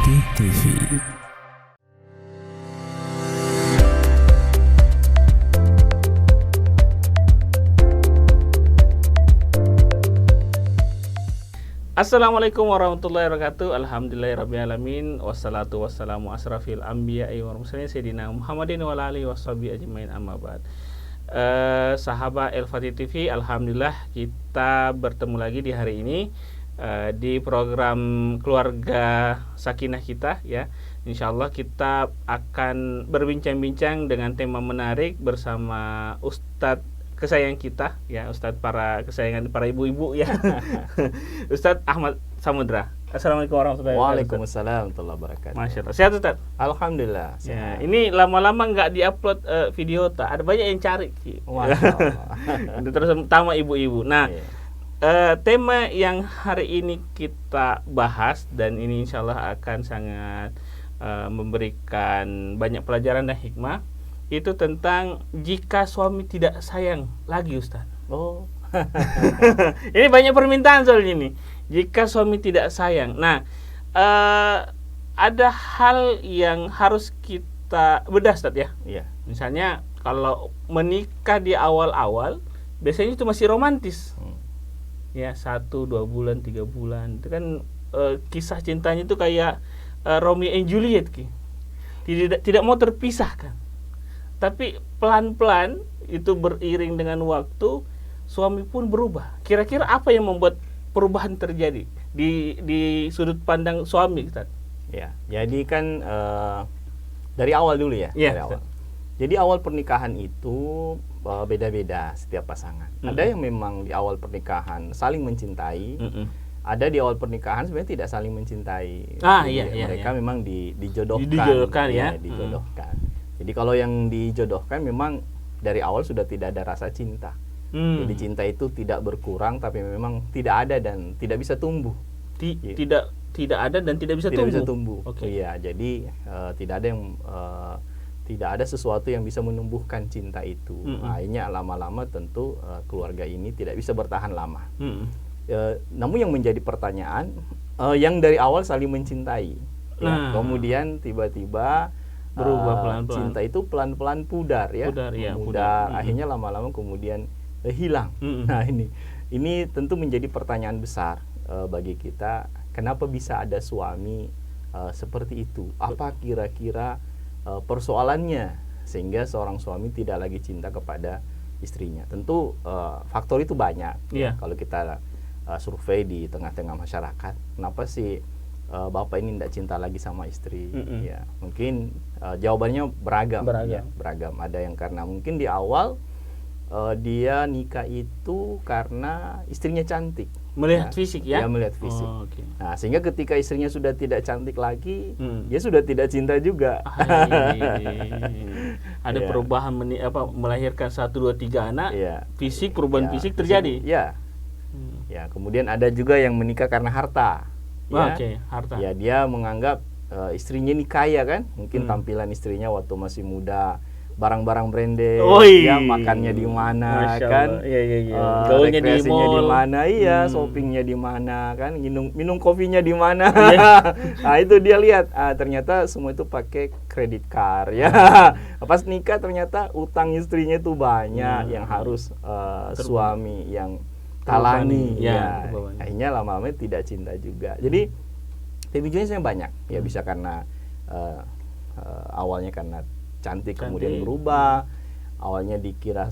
Fatih TV. Assalamualaikum warahmatullahi wabarakatuh. Alhamdulillahirrabbilalamin. Wassalatu wassalamu asrafil anbiya'i wal mursalin sayyidina Muhammadin wa ala alihi washabihi ajmain, amma ba'd. Sahabat El Fatih TV, alhamdulillah kita bertemu lagi di hari ini di program Keluarga Sakinah kita ya. Insyaallah kita akan berbincang-bincang dengan tema menarik bersama Ustadz kesayangan kita ya, Ustadz para kesayangan para ibu-ibu ya. Ustadz Ahmad Samudra. Assalamualaikum warahmatullahi wabarakatuh. Waalaikumsalam warahmatullahi wabarakatuh. Masya Allah. Sehat Ustadz? Alhamdulillah. Ya, ini lama-lama nggak diupload video tak. Ada banyak yang cari. Masya Allah. Terutama ibu-ibu. Nah, Iya. tema yang hari ini kita bahas dan ini insya Allah akan sangat memberikan banyak pelajaran dan hikmah, itu tentang jika suami tidak sayang lagi, Ustaz. Oh. Ini banyak permintaan soal ini. Jika suami tidak sayang. Nah, ada hal yang harus kita bedah, Ustaz ya. Iya. Misalnya kalau menikah di awal-awal biasanya itu masih romantis. Ya, 1-2 bulan, 3 bulan. Itu kan kisah cintanya itu kayak Romeo and Juliet Ki. Tidak mau terpisahkan. Tapi pelan-pelan itu beriring dengan waktu, suami pun berubah. Kira-kira apa yang membuat perubahan terjadi di sudut pandang suami, Ustaz? Ya, jadi kan dari awal dulu ya. Iya, dari awal. Jadi awal pernikahan itu beda-beda setiap pasangan. Ada yang memang di awal pernikahan saling mencintai. Ada di awal pernikahan sebenarnya tidak saling mencintai. Jadi mereka memang dijodohkan. Dijodohkan ya. Dijodohkan. Jadi kalau yang dijodohkan memang dari awal sudah tidak ada rasa cinta. Jadi cinta itu tidak berkurang tapi memang tidak ada dan tidak bisa tumbuh. Tidak ada dan tidak bisa tumbuh. Okay. Iya, jadi tidak ada sesuatu yang bisa menumbuhkan cinta itu. Akhirnya lama-lama tentu keluarga ini tidak bisa bertahan lama. Namun yang menjadi pertanyaan, yang dari awal saling mencintai, kemudian tiba-tiba berubah pelan-pelan. Cinta itu pelan-pelan pudar ya. Pudar. Akhirnya lama-lama kemudian hilang. Nah, ini tentu menjadi pertanyaan besar bagi kita, kenapa bisa ada suami seperti itu? Apa kira-kira persoalannya sehingga seorang suami tidak lagi cinta kepada istrinya? Tentu faktor itu banyak. Ya. Kalau kita survei di tengah-tengah masyarakat, kenapa sih bapak ini tidak cinta lagi sama istri? Ya, mungkin jawabannya beragam. Ya, beragam. Ada yang karena mungkin di awal dia nikah itu karena istrinya cantik, melihat fisik ya. Dia melihat fisik. Okay. Nah, sehingga ketika istrinya sudah tidak cantik lagi, dia sudah tidak cinta juga. Ada perubahan melahirkan 1, 2, 3 anak. Fisik, perubahan fisik terjadi. Ya, kemudian ada juga yang menikah karena harta. Harta. Ya, dia menganggap istrinya ini kaya kan, mungkin tampilan istrinya waktu masih muda, barang-barang branded, ya makannya di mana kan, rekreasinya di mana, shoppingnya di mana kan, minum kopinya di mana. Nah, itu dia lihat, ternyata semua itu pakai kredit card ya. Pas nikah ternyata utang istrinya itu banyak yang harus suami yang talani ya. Akhirnya lama-lama tidak cinta juga. Jadi pemicunya banyak ya, bisa karena awalnya karena cantik kemudian berubah, awalnya dikira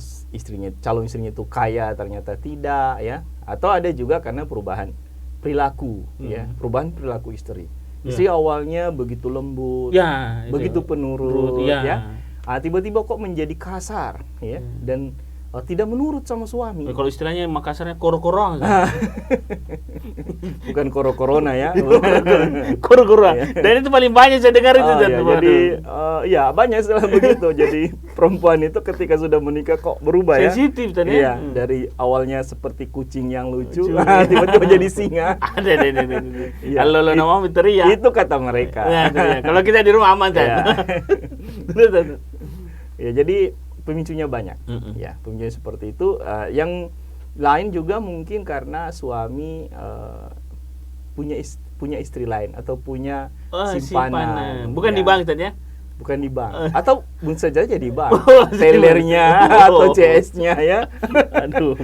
calon istrinya itu kaya ternyata tidak ya, atau ada juga karena perubahan perilaku ya, perubahan perilaku istri. Istri awalnya begitu lembut, begitu penurut ya, tiba-tiba kok menjadi kasar ya, dan tidak menurut sama suami. Kalau istilahnya Makassarnya koro-koro. Bukan koro-korona ya. Koro-koro. Dan itu paling banyak saya dengar itu. Jadi banyak istilah begitu. Jadi perempuan itu ketika sudah menikah kok berubah sensitif tadi. Iya, dari awalnya seperti kucing yang lucu, tiba-tiba jadi singa. Ada. Kalau lo nama teriak. Itu kata mereka. Kalau kita di rumah aman kan. Ya, jadi pemicunya banyak, ya pemicunya seperti itu. Yang lain juga mungkin karena suami punya punya istri lain atau punya simpanan. simpanan. Bukan di bank tadi ya? Bukan di bank. Atau bisa saja di bank. Tellernya atau CS-nya ya. Aduh,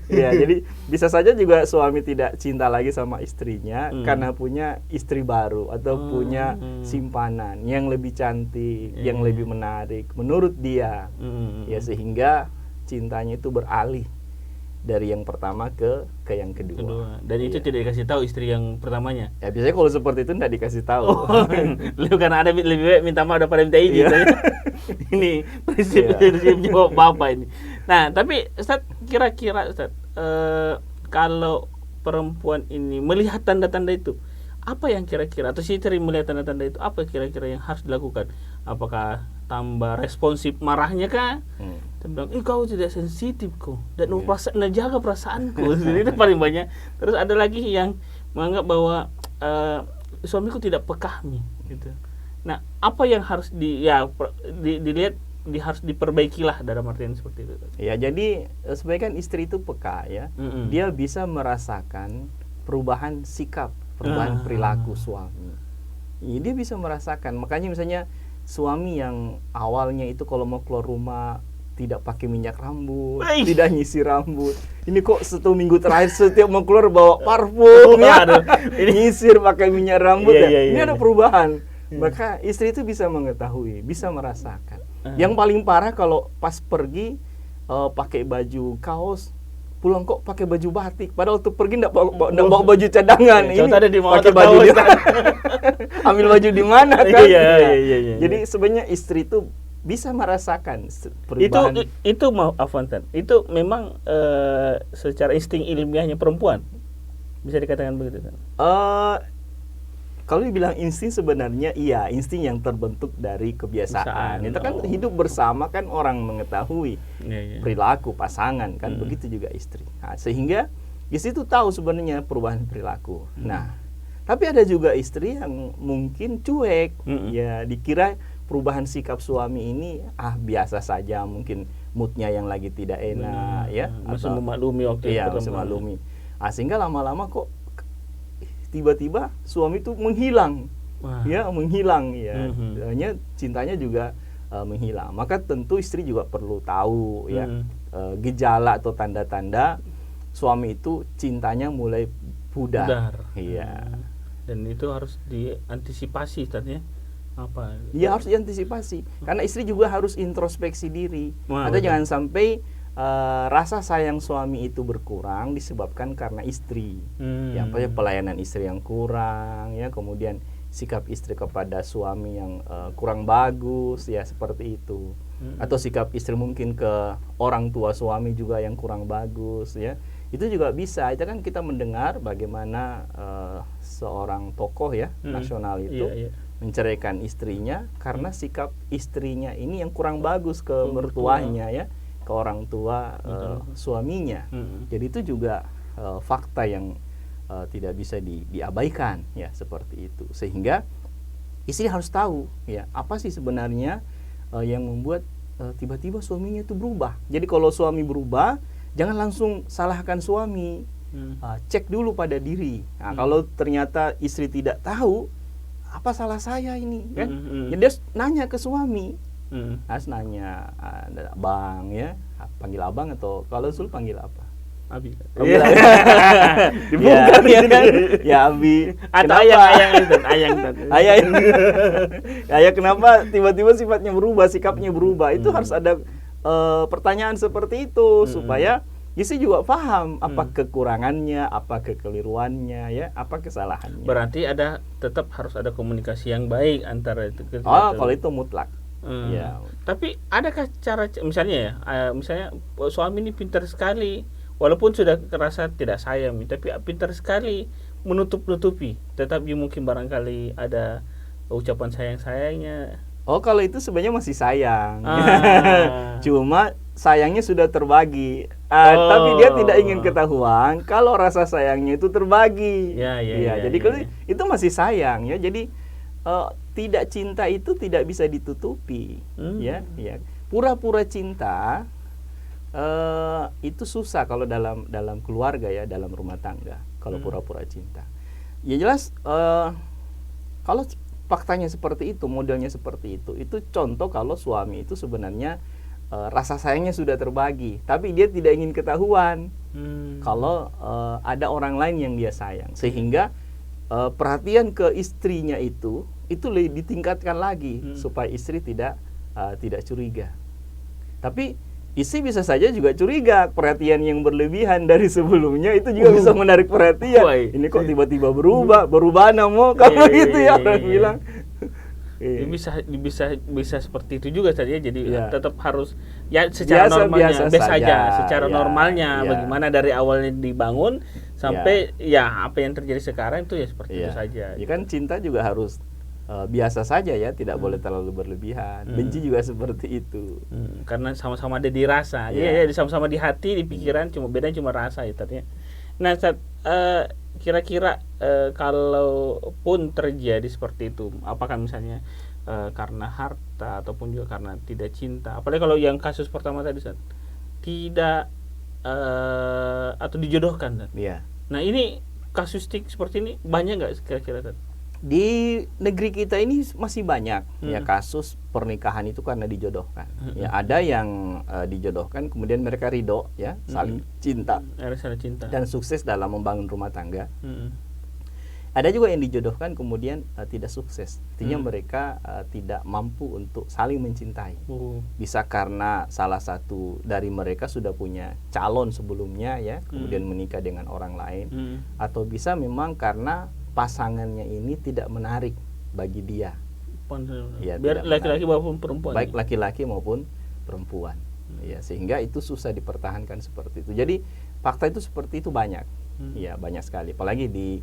ya, jadi bisa saja juga suami tidak cinta lagi sama istrinya karena punya istri baru atau punya simpanan yang lebih cantik, yang lebih menarik menurut dia. Ya, sehingga cintanya itu beralih dari yang pertama ke yang kedua. Dan itu tidak dikasih tahu istri yang pertamanya. Ya biasanya kalau seperti itu tidak dikasih tahu. Karena ada lebih baik minta maaf daripada minta izin. Ini prinsipnya Bapak ini. Nah, tapi Ustaz, kira-kira Ustaz, kalau perempuan ini melihat tanda-tanda itu, apa yang kira-kira, atau si istri melihat tanda-tanda itu, apa kira-kira yang harus dilakukan? Apakah tambah responsif marahnya kah? Bilang, kau tidak sensitif kok, dan jaga perasaanku. Itu paling banyak. Terus ada lagi yang menganggap bahwa suamiku tidak peka nih, gitu. Nah, apa yang harus dilihat, harus diperbaikilah dalam artian seperti itu? Ya, jadi sebenarnya kan istri itu peka ya. Dia bisa merasakan perubahan sikap, perubahan perilaku suami. Dia bisa merasakan. Makanya misalnya suami yang awalnya itu kalau mau keluar rumah tidak pakai minyak rambut, tidak nyisir rambut. Ini kok 1 minggu terakhir setiap mau keluar bawa parfum ya. Nyisir pakai minyak rambut ya. Ini ada perubahan. Maka istri itu bisa mengetahui, bisa merasakan. Yang paling parah kalau pas pergi pakai baju kaos, pulang kok pakai baju batik. Padahal waktu pergi enggak bawa baju cadangan. Ini pakai baju di ambil baju di mana kan? Iya. Jadi sebenarnya istri itu bisa merasakan perubahan. Itu mau Avantan. Itu memang secara insting ilmiahnya perempuan. Bisa dikatakan begitu kan? Kalau dibilang insting sebenarnya iya, insting yang terbentuk dari kebiasaan. Itu kan hidup bersama kan orang mengetahui perilaku pasangan kan, begitu juga istri. Nah, sehingga istri itu tahu sebenarnya perubahan perilaku. Nah, tapi ada juga istri yang mungkin cuek, ya dikira perubahan sikap suami ini biasa saja, mungkin moodnya yang lagi tidak enak, ya, masih memaklumi waktu itu. Iya, masih memaklumi. Sehingga lama-lama kok tiba-tiba suami itu menghilang, menghilang, ya, hanya cintanya juga menghilang. Maka tentu istri juga perlu tahu, ya, gejala atau tanda-tanda suami itu cintanya mulai pudar. Iya. Dan itu harus diantisipasi tadinya. Apa? Iya, harus diantisipasi. Karena istri juga harus introspeksi diri. Atau jangan sampai rasa sayang suami itu berkurang disebabkan karena istri. Ya, pelayanan istri yang kurang, ya, kemudian sikap istri kepada suami yang kurang bagus, ya, seperti itu. Atau sikap istri mungkin ke orang tua suami juga yang kurang bagus, ya. Itu juga bisa. Itu kan kita mendengar bagaimana seorang tokoh, ya, nasional itu menceraikan istrinya karena sikap istrinya ini yang kurang bagus ke mertuanya, ya, ke orang tua suaminya. Jadi itu juga fakta yang tidak bisa diabaikan, ya, seperti itu. Sehingga istri harus tahu, ya, apa sih sebenarnya yang membuat tiba-tiba suaminya itu berubah. Jadi kalau suami berubah, jangan langsung salahkan suami. Cek dulu pada diri. Nah, kalau ternyata istri tidak tahu, apa salah saya ini, kan? Jadi dia nanya ke suami. Harus nanya, bang, ya, panggil abang atau kalau Sul panggil apa? Abi. Dibuka ya kan? Ya Abi. Atau ayang. Ayah kenapa tiba-tiba sifatnya berubah, sikapnya berubah? Itu harus ada pertanyaan seperti itu supaya istri juga paham apa kekurangannya, apa kekeliruannya, ya, apa kesalahannya. Berarti tetap harus ada komunikasi yang baik antara itu. Kalau itu mutlak. Ya. Tapi adakah cara, misalnya misalnya suami ini pintar sekali, walaupun sudah kerasa tidak sayang, tapi pintar sekali menutup-nutupi, tetapi mungkin barangkali ada ucapan sayang-sayangnya. Kalau itu sebenarnya masih sayang. Cuma sayangnya sudah terbagi. Tapi dia tidak ingin ketahuan kalau rasa sayangnya itu terbagi. Jadi kalau itu masih sayang, ya. Jadi tidak cinta itu tidak bisa ditutupi, ya. Pura-pura cinta itu susah kalau dalam keluarga, ya, dalam rumah tangga. Kalau pura-pura cinta. Ya jelas kalau faktanya seperti itu, modelnya seperti itu contoh kalau suami itu sebenarnya rasa sayangnya sudah terbagi, tapi dia tidak ingin ketahuan kalau ada orang lain yang dia sayang, sehingga perhatian ke istrinya itu ditingkatkan lagi supaya istri tidak curiga. Tapi istri bisa saja juga curiga, perhatian yang berlebihan dari sebelumnya itu juga bisa menarik perhatian. Ini kok tiba-tiba berubah namo kalau gitu ya orang bilang. Bisa seperti itu juga saja. Jadi tetap harus ya secara normalnya biasa aja, secara normalnya bagaimana dari awalnya dibangun sampai ya apa yang terjadi sekarang itu ya seperti itu saja. Ya kan cinta juga harus biasa saja ya, tidak boleh terlalu berlebihan. Benci juga seperti itu. Karena sama-sama ada di rasa. Ya, sama-sama di hati, di pikiran, bedanya cuma rasa itu ya. Nah, kira-kira kalau pun terjadi seperti itu, apakah misalnya karena harta ataupun juga karena tidak cinta, apalagi kalau yang kasus pertama tadi tidak atau dijodohkan Nah, ini kasus seperti ini banyak nggak kira-kira di negeri kita ini masih banyak ya kasus pernikahan itu karena dijodohkan. Ya ada yang dijodohkan kemudian mereka ridho ya, saling cinta dan sukses dalam membangun rumah tangga. Ada juga yang dijodohkan kemudian tidak sukses. Artinya mereka tidak mampu untuk saling mencintai. Bisa karena salah satu dari mereka sudah punya calon sebelumnya ya, kemudian menikah dengan orang lain, atau bisa memang karena pasangannya ini tidak menarik bagi dia. Ya, biar laki-laki maupun perempuan. Baik laki-laki maupun perempuan. Ya, sehingga itu susah dipertahankan seperti itu. Jadi fakta itu seperti itu banyak. Ya, banyak sekali. Apalagi di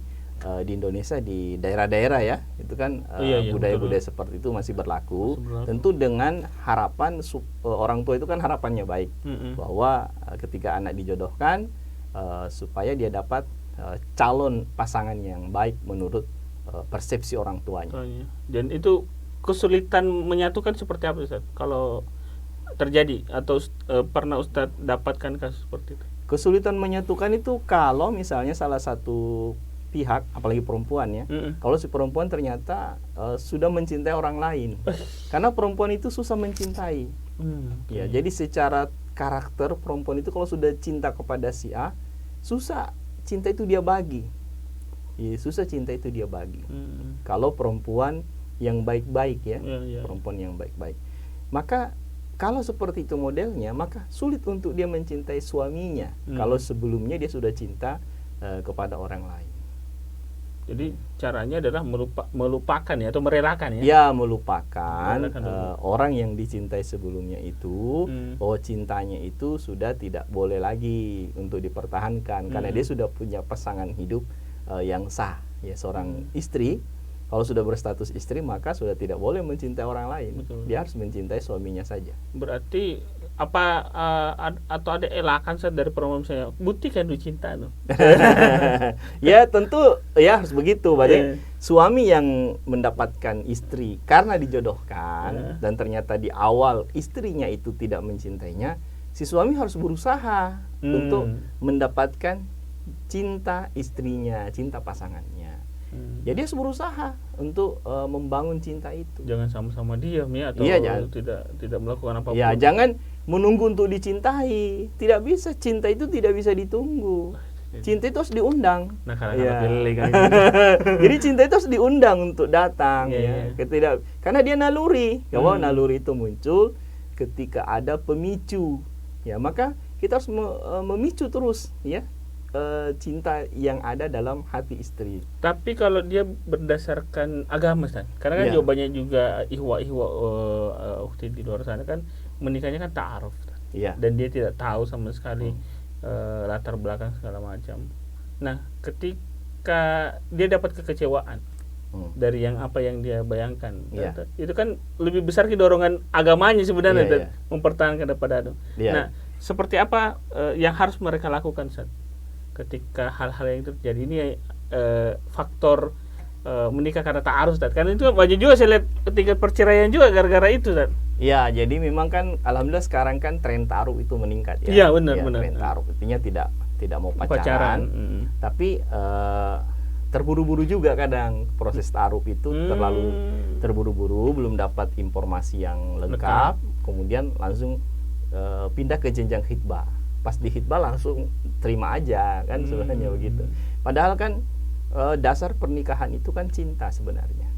Indonesia di daerah-daerah ya, itu kan budaya-budaya seperti itu masih berlaku. Tentu dengan harapan orang tua itu kan harapannya baik bahwa ketika anak dijodohkan supaya dia dapat calon pasangan yang baik menurut persepsi orang tuanya. Dan itu kesulitan menyatukan seperti apa Ustaz? Kalau terjadi atau pernah Ustaz dapatkan kasus seperti itu? Kesulitan menyatukan itu kalau misalnya salah satu pihak, apalagi perempuan ya, kalau si perempuan ternyata sudah mencintai orang lain, karena perempuan itu susah mencintai. Ya, jadi secara karakter perempuan itu kalau sudah cinta kepada si A, susah cinta itu dia bagi. Ya, susah cinta itu dia bagi. Kalau perempuan yang baik-baik ya, perempuan yang baik-baik. Maka kalau seperti itu modelnya, maka sulit untuk dia mencintai suaminya. Kalau sebelumnya dia sudah cinta kepada orang lain. Jadi caranya adalah melupakan ya, atau merelakan ya? Ya, melupakan orang yang dicintai sebelumnya itu, bahwa cintanya itu sudah tidak boleh lagi untuk dipertahankan, karena dia sudah punya pasangan hidup yang sah, ya, seorang istri. Kalau sudah berstatus istri, maka sudah tidak boleh mencintai orang lain. Betul. Dia harus mencintai suaminya saja. Berarti apa atau ada elakan dari perempuan misalnya buktikan du cinta no? Ya tentu ya harus begitu. Berarti suami yang mendapatkan istri karena dijodohkan dan ternyata di awal istrinya itu tidak mencintainya, si suami harus berusaha untuk mendapatkan cinta istrinya, cinta pasangannya. Jadi harus berusaha untuk membangun cinta itu. Jangan sama-sama diam ya, atau tidak melakukan apapun. Ya, jangan menunggu untuk dicintai. Tidak bisa, cinta itu tidak bisa ditunggu. Cinta itu harus diundang. Nah, kan. Jadi cinta itu harus diundang untuk datang ya. Karena dia naluri. Kalau naluri itu muncul ketika ada pemicu. Ya, maka kita harus memicu terus ya. Cinta yang ada dalam hati istri. Tapi kalau dia berdasarkan agama, Ustaz, karena kan juga banyak juga ihwa-ihwa ukti di luar sana kan menikahnya kan ta'aruf, dan dia tidak tahu sama sekali latar belakang segala macam. Nah, ketika dia dapat kekecewaan dari yang apa yang dia bayangkan, itu kan lebih besar dorongan agamanya sebenarnya mempertahankan daripada itu. Nah, seperti apa yang harus mereka lakukan, Ustaz, ketika hal-hal yang terjadi ini faktor menikah karena ta'aruf, karena itu banyak juga saya lihat tingkat perceraian juga gara-gara itu, Ustaz. Ya, jadi memang kan alhamdulillah sekarang kan tren ta'aruf itu meningkat ya. Iya, benar. Tren ta'aruf artinya tidak mau pacaran. Tapi terburu-buru juga kadang proses ta'aruf itu terlalu terburu-buru, belum dapat informasi yang lengkap, kemudian langsung pindah ke jenjang khitbah. Pas di khitbah langsung terima aja kan, sebenarnya begitu. Padahal kan dasar pernikahan itu kan cinta sebenarnya.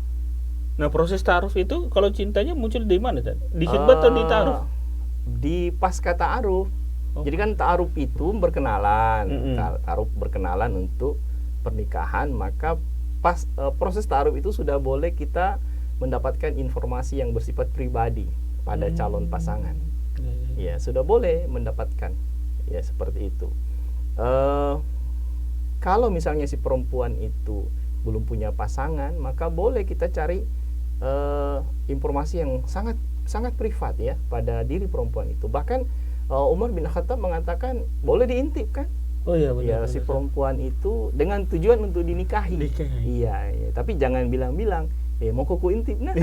Nah, proses ta'aruf itu kalau cintanya muncul di mana, Tad? Di khitbah atau di ta'aruf? Di pasca ta'aruf. Jadi kan ta'aruf itu berkenalan, ta'aruf berkenalan untuk pernikahan, maka pas proses ta'aruf itu sudah boleh kita mendapatkan informasi yang bersifat pribadi pada calon pasangan. Ya, sudah boleh mendapatkan. Ya, seperti itu. Kalau misalnya si perempuan itu belum punya pasangan, maka boleh kita cari informasi yang sangat privat ya pada diri perempuan itu. Bahkan Umar bin Khattab mengatakan boleh diintip kan? Oh iya benar. Ya, si perempuan itu dengan tujuan untuk dinikahi. Iya, tapi jangan bilang-bilang mau kuku intip nah.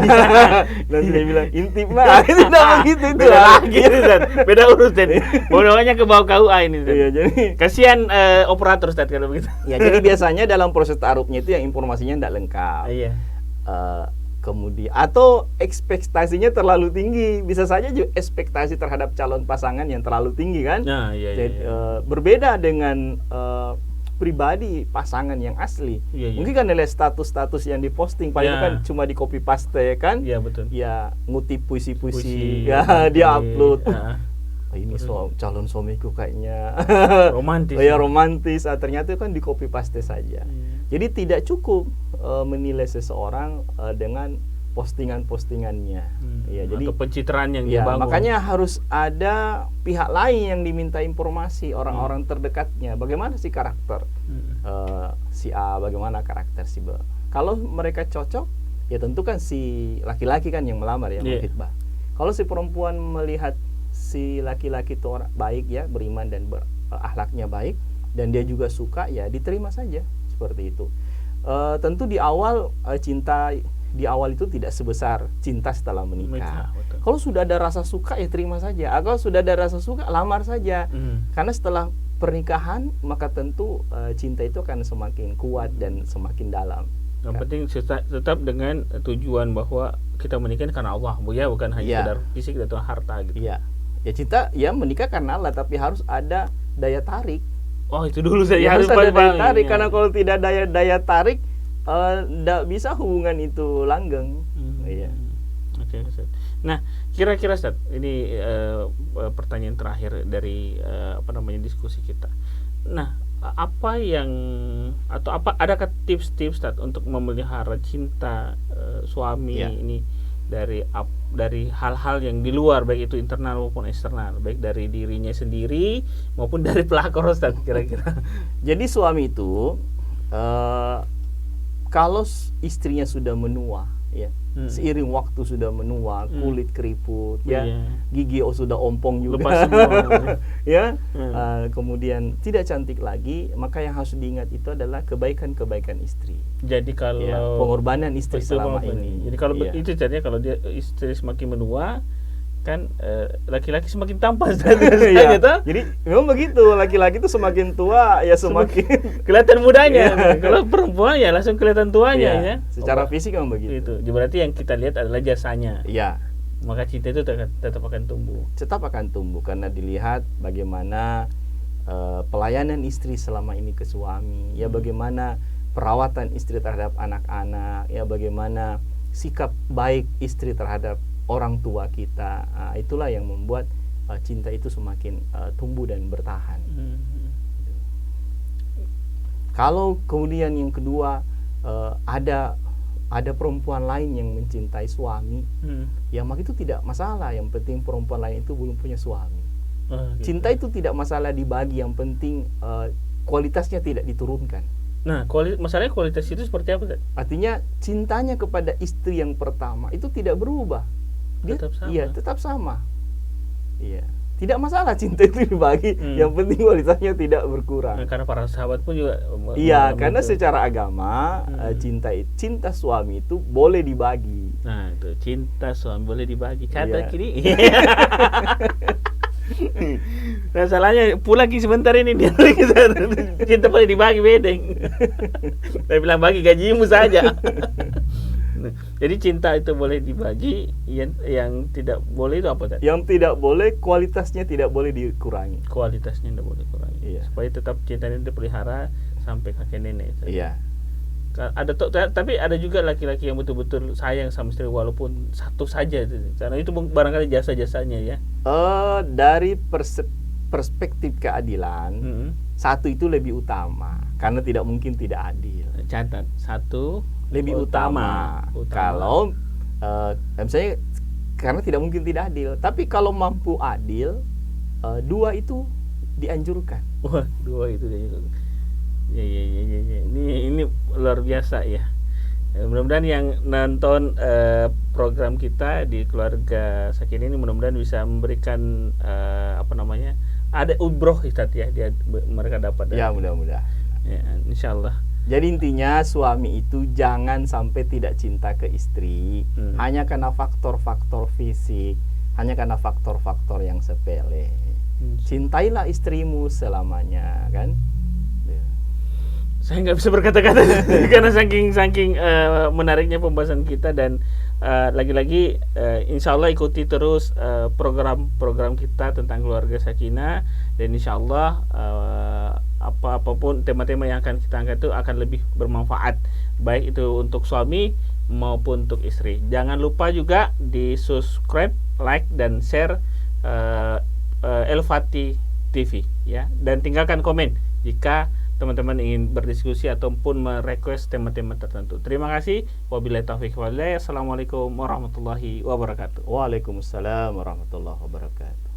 Nanti dia bilang intip mah. Itu tidak begitu itu. Beda lagi Ustaz. Beda urusan. Bodohnya ke bawah KUA ini. Iya, jadi kasihan operator Ustaz kalau begitu. Ya, jadi biasanya dalam proses ta'arufnya itu yang informasinya tidak lengkap. Iya. Kemudian atau ekspektasinya terlalu tinggi, bisa saja juga ekspektasi terhadap calon pasangan yang terlalu tinggi kan. Nah, iya. Jadi, berbeda dengan pribadi pasangan yang asli. Iya. Mungkin kan nilai status-status yang diposting paling kan cuma di copy paste kan. Iya betul. Ya ngutip puisi-puisi ya dia upload. Ini calon suamiku kayaknya romantis. Ya romantis. Ternyata kan di copy paste saja. Jadi tidak cukup menilai seseorang dengan postingan-postingannya. Ya, jadi atau pencitraan yang ya, dibangun. makanya harus ada pihak lain yang diminta informasi, orang-orang terdekatnya. Bagaimana sih karakter si A, bagaimana karakter si B. Kalau mereka cocok, ya tentu kan si laki-laki kan yang melamar ya, menghitbah. Kalau si perempuan melihat si laki-laki itu orang baik ya, beriman dan akhlaknya baik, dan dia juga suka, ya diterima saja seperti itu. Tentu di awal cinta di awal itu tidak sebesar cinta setelah menikah. Kalau sudah ada rasa suka ya terima saja. Kalau sudah ada rasa suka lamar saja. Karena setelah pernikahan maka tentu cinta itu akan semakin kuat dan semakin dalam. Yang penting tetap dengan tujuan bahwa kita menikah karena Allah, ya, bukan hanya sekedar fisik atau harta gitu. Iya. Ya cinta ya menikah karena Allah, tapi harus ada daya tarik. Oh, itu dulu saya harus ada daya tarik, karena kalau tidak ada daya tarik tidak bisa hubungan itu langgeng. Iya. Oke, Ustaz. Nah, kira-kira Ustaz, ini pertanyaan terakhir dari diskusi kita. Nah, apa yang atau apa adakah tips-tips Ustaz untuk memelihara cinta suami ini dari hal-hal yang di luar, baik itu internal maupun eksternal, baik dari dirinya sendiri maupun dari pelakor Ustaz, kira-kira. Jadi suami itu kalau istrinya sudah menua, ya, seiring waktu sudah menua, kulit keriput, gigi sudah ompong juga, ya, kemudian tidak cantik lagi, maka yang harus diingat itu adalah kebaikan-kebaikan istri. Jadi kalau pengorbanan istri selama ini. Jadi kalau itu jadinya kalau dia istri semakin menua, kan laki-laki semakin tampan. Jadi memang begitu, laki-laki itu semakin tua ya semakin kelihatan mudanya. Kalau perempuan ya langsung kelihatan tuanya ya. Secara fisik memang begitu. Itu berarti yang kita lihat adalah jasanya. Iya. Maka cinta itu tetap akan tumbuh. Tetap akan tumbuh karena dilihat bagaimana pelayanan istri selama ini ke suami, ya bagaimana perawatan istri terhadap anak-anak, ya bagaimana sikap baik istri terhadap orang tua kita. Itulah yang membuat cinta itu semakin tumbuh dan bertahan. Kalau kemudian yang kedua ada perempuan lain yang mencintai suami, ya maka itu tidak masalah. Yang penting perempuan lain itu belum punya suami. Cinta itu tidak masalah dibagi, yang penting kualitasnya tidak diturunkan. Nah, masalahnya kualitas itu seperti apa? Artinya cintanya kepada istri yang pertama itu tidak berubah. Dia tetap sama. Iya, tetap sama. Iya. Tidak masalah cinta itu dibagi, yang penting kualitasnya tidak berkurang. Nah, karena para sahabat pun juga karena secara agama cinta suami itu boleh dibagi. Nah, itu cinta suami boleh dibagi. Kata kiri. Masalahnya pulang sebentar ini dia cinta boleh dibagi bedeng. Saya bilang bagi gajimu saja. Jadi cinta itu boleh dibagi, yang tidak boleh itu apa tadi? Yang tidak boleh, kualitasnya tidak boleh dikurangi. Kualitasnya tidak boleh dikurangi. Iya. Supaya tetap cinta ini dipelihara sampai kakek nenek. Iya. Tapi ada juga laki-laki yang betul-betul sayang sama istri walaupun satu saja, karena itu barangkali jasa-jasanya ya. Dari perspektif keadilan, satu itu lebih utama karena tidak mungkin tidak adil. Catat, satu lebih utama. Kalau misalnya karena tidak mungkin tidak adil, tapi kalau mampu adil, dua itu dianjurkan. Wah, dua itu dianjurkan. Ya. Ini luar biasa ya. Mudah-mudahan yang nonton program kita di Keluarga Sakinah ini mudah-mudahan bisa memberikan ada ubroh Ustaz ya, mereka dapat. Ya, mudah-mudahan. Ya, insyaallah. Jadi intinya suami itu jangan sampai tidak cinta ke istri hanya karena faktor-faktor fisik, hanya karena faktor-faktor yang sepele. Cintailah istrimu selamanya, kan? Saya nggak bisa berkata-kata karena saking menariknya pembahasan kita, dan lagi-lagi insya Allah ikuti terus program-program kita tentang Keluarga Sakinah, dan insya Allah apapun tema-tema yang akan kita angkat itu akan lebih bermanfaat, baik itu untuk suami maupun untuk istri. Jangan lupa juga di subscribe, like, dan share El-Fatih TV ya, dan tinggalkan komen jika teman-teman ingin berdiskusi ataupun merequest tema-tema tertentu. Terima kasih. Wabillahi taufiq wal hidayah. Assalamualaikum warahmatullahi wabarakatuh. Waalaikumsalam warahmatullahi wabarakatuh.